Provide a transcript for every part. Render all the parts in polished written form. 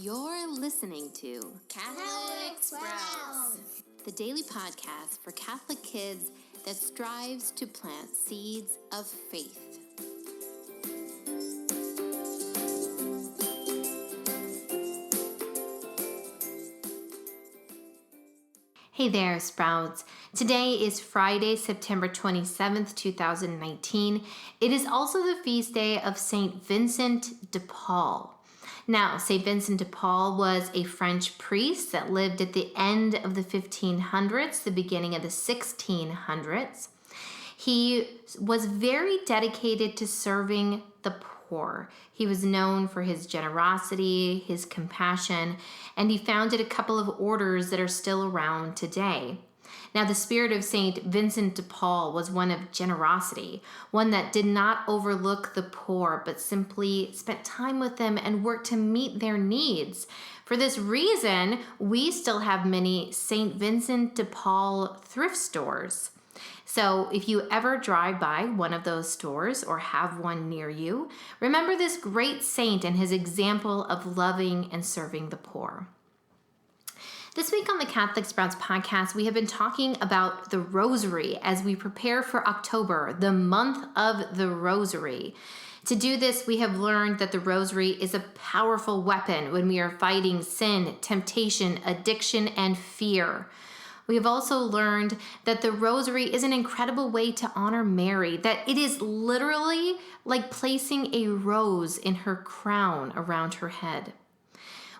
You're listening to Catholic Sprouts, the daily podcast for Catholic kids that strives to plant seeds of faith. Hey there, Sprouts. Today is Friday, September 27th, 2019. It is also the feast day of Saint Vincent de Paul. Now, St. Vincent de Paul was a French priest that lived at the end of the 1500s, the beginning of the 1600s. He was very dedicated to serving the poor. He was known for his generosity, his compassion, and he founded a couple of orders that are still around today. Now, the spirit of St. Vincent de Paul was one of generosity, one that did not overlook the poor, but simply spent time with them and worked to meet their needs. For this reason, we still have many St. Vincent de Paul thrift stores. So if you ever drive by one of those stores or have one near you, remember this great saint and his example of loving and serving the poor. This week on the Catholic Sprouts podcast, we have been talking about the Rosary as we prepare for October, the month of the Rosary. To do this, we have learned that the Rosary is a powerful weapon when we are fighting sin, temptation, addiction, and fear. We have also learned that the Rosary is an incredible way to honor Mary, that it is literally like placing a rose in her crown around her head.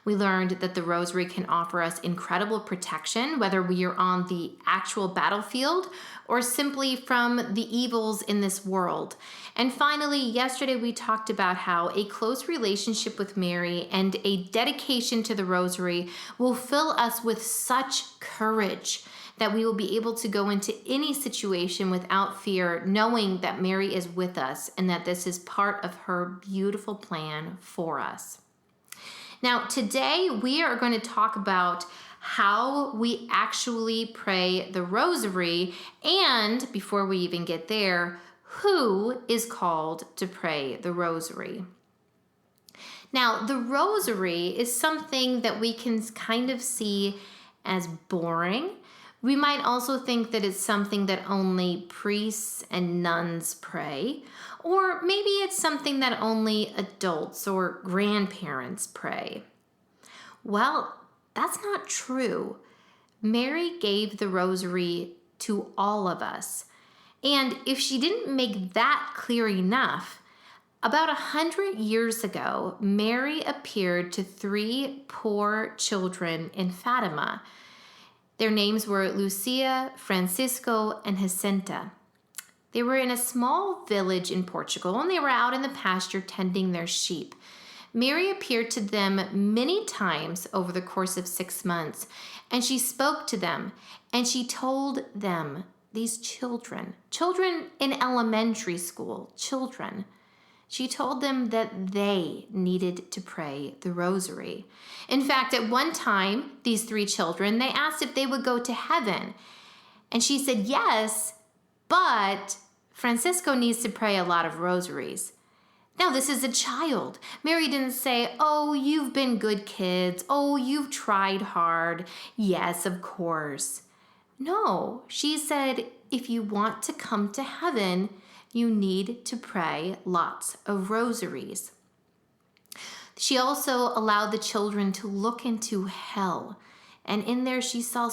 We learned that the Rosary can offer us incredible protection, whether we are on the actual battlefield or simply from the evils in this world. And finally, yesterday we talked about how a close relationship with Mary and a dedication to the Rosary will fill us with such courage that we will be able to go into any situation without fear, knowing that Mary is with us and that this is part of her beautiful plan for us. Now, today we are going to talk about how we actually pray the Rosary, and before we even get there, who is called to pray the Rosary. Now, the Rosary is something that we can kind of see as boring. We might also think that it's something that only priests and nuns pray, or maybe it's something that only adults or grandparents pray. Well, that's not true. Mary gave the Rosary to all of us. And if she didn't make that clear enough, about 100 years ago, Mary appeared to 3 poor children in Fatima. Their names were Lucia, Francisco, and Jacinta. They were in a small village in Portugal, and they were out in the pasture tending their sheep. Mary appeared to them many times over the course of 6 months, and she spoke to them, and she told them, these children in elementary school, she told them that they needed to pray the Rosary. In fact, at one time, these 3 children, they asked if they would go to heaven. And she said, yes, but Francisco needs to pray a lot of rosaries. Now, this is a child. Mary didn't say, oh, you've been good kids. Oh, you've tried hard. Yes, of course. No, she said, if you want to come to heaven, you need to pray lots of rosaries. She also allowed the children to look into hell. And in there, they saw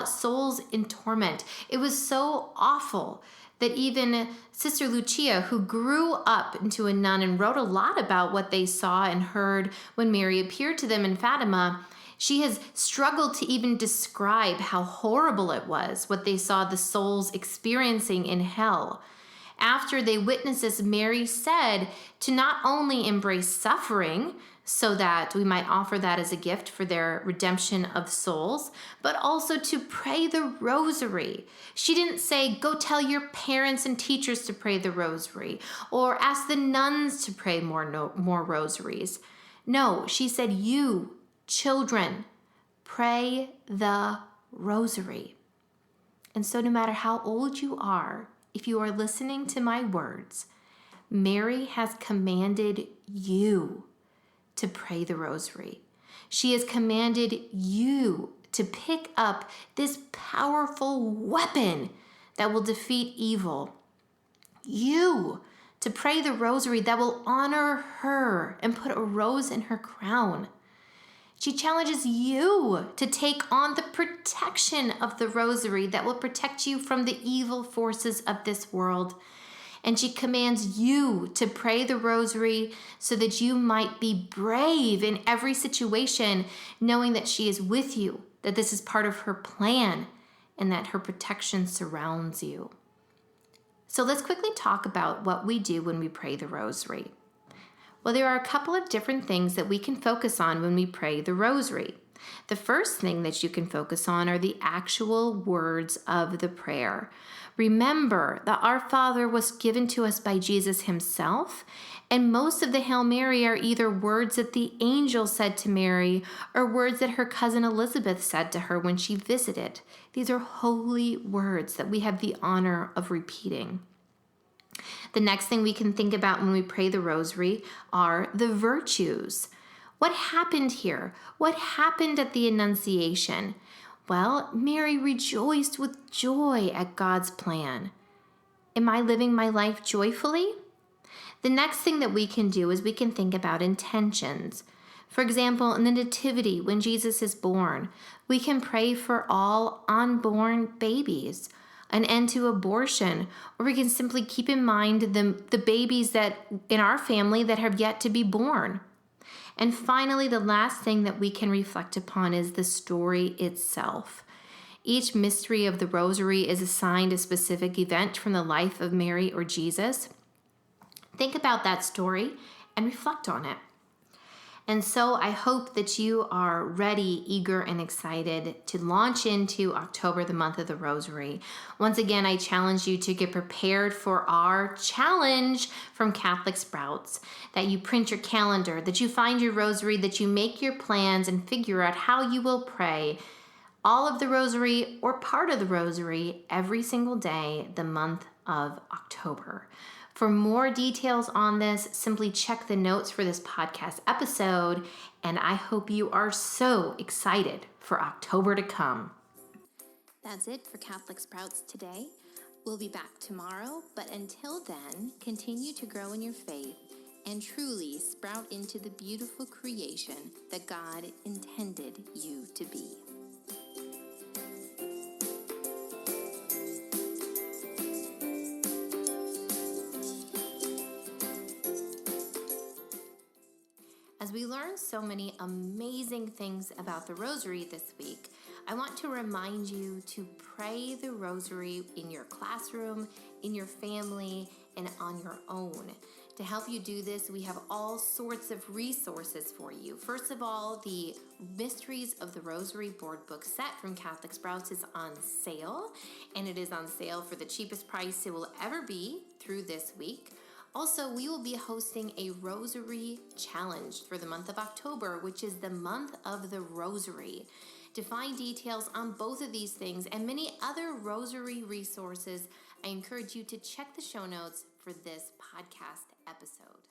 souls in torment. It was so awful that even Sister Lucia, who grew up into a nun and wrote a lot about what they saw and heard when Mary appeared to them in Fatima, she has struggled to even describe how horrible it was, what they saw the souls experiencing in hell. After they witnessed this, Mary said to not only embrace suffering so that we might offer that as a gift for their redemption of souls, but also to pray the Rosary. She didn't say, go tell your parents and teachers to pray the Rosary, or ask the nuns to pray more rosaries. No, she said, you, children, pray the Rosary. And so no matter how old you are, if you are listening to my words, Mary has commanded you to pray the rosary. She has commanded you to pick up this powerful weapon that will defeat evil. You to pray the rosary that will honor her and put a rose in her crown. She challenges you to take on the protection of the rosary that will protect you from the evil forces of this world. And she commands you to pray the rosary so that you might be brave in every situation, knowing that she is with you, that this is part of her plan, and that her protection surrounds you. So let's quickly talk about what we do when we pray the rosary. Well, there are a couple of different things that we can focus on when we pray the rosary. The first thing that you can focus on are the actual words of the prayer. Remember that Our Father was given to us by Jesus himself, and most of the Hail Mary are either words that the angel said to Mary or words that her cousin Elizabeth said to her when she visited. These are holy words that we have the honor of repeating. The next thing we can think about when we pray the rosary are the virtues. What happened here? What happened at the Annunciation? Well, Mary rejoiced with joy at God's plan. Am I living my life joyfully? The next thing that we can do is we can think about intentions. For example, in the Nativity, when Jesus is born, we can pray for all unborn babies, an end to abortion, or we can simply keep in mind the babies that in our family that have yet to be born. And finally, the last thing that we can reflect upon is the story itself. Each mystery of the rosary is assigned a specific event from the life of Mary or Jesus. Think about that story and reflect on it. And so I hope that you are ready, eager, and excited to launch into October, the month of the Rosary. Once again, I challenge you to get prepared for our challenge from Catholic Sprouts, that you print your calendar, that you find your rosary, that you make your plans and figure out how you will pray all of the rosary or part of the rosary every single day, the month of October. For more details on this, simply check the notes for this podcast episode, and I hope you are so excited for October to come. That's it for Catholic Sprouts today. We'll be back tomorrow, but until then, continue to grow in your faith and truly sprout into the beautiful creation that God intended you to be. As we learn so many amazing things about the Rosary this week, I want to remind you to pray the Rosary in your classroom, in your family, and on your own. To help you do this, we have all sorts of resources for you. First of all, the Mysteries of the Rosary board book set from Catholic Sprouts is on sale, and it is on sale for the cheapest price it will ever be through this week. Also, we will be hosting a Rosary Challenge for the month of October, which is the month of the Rosary. To find details on both of these things and many other Rosary resources, I encourage you to check the show notes for this podcast episode.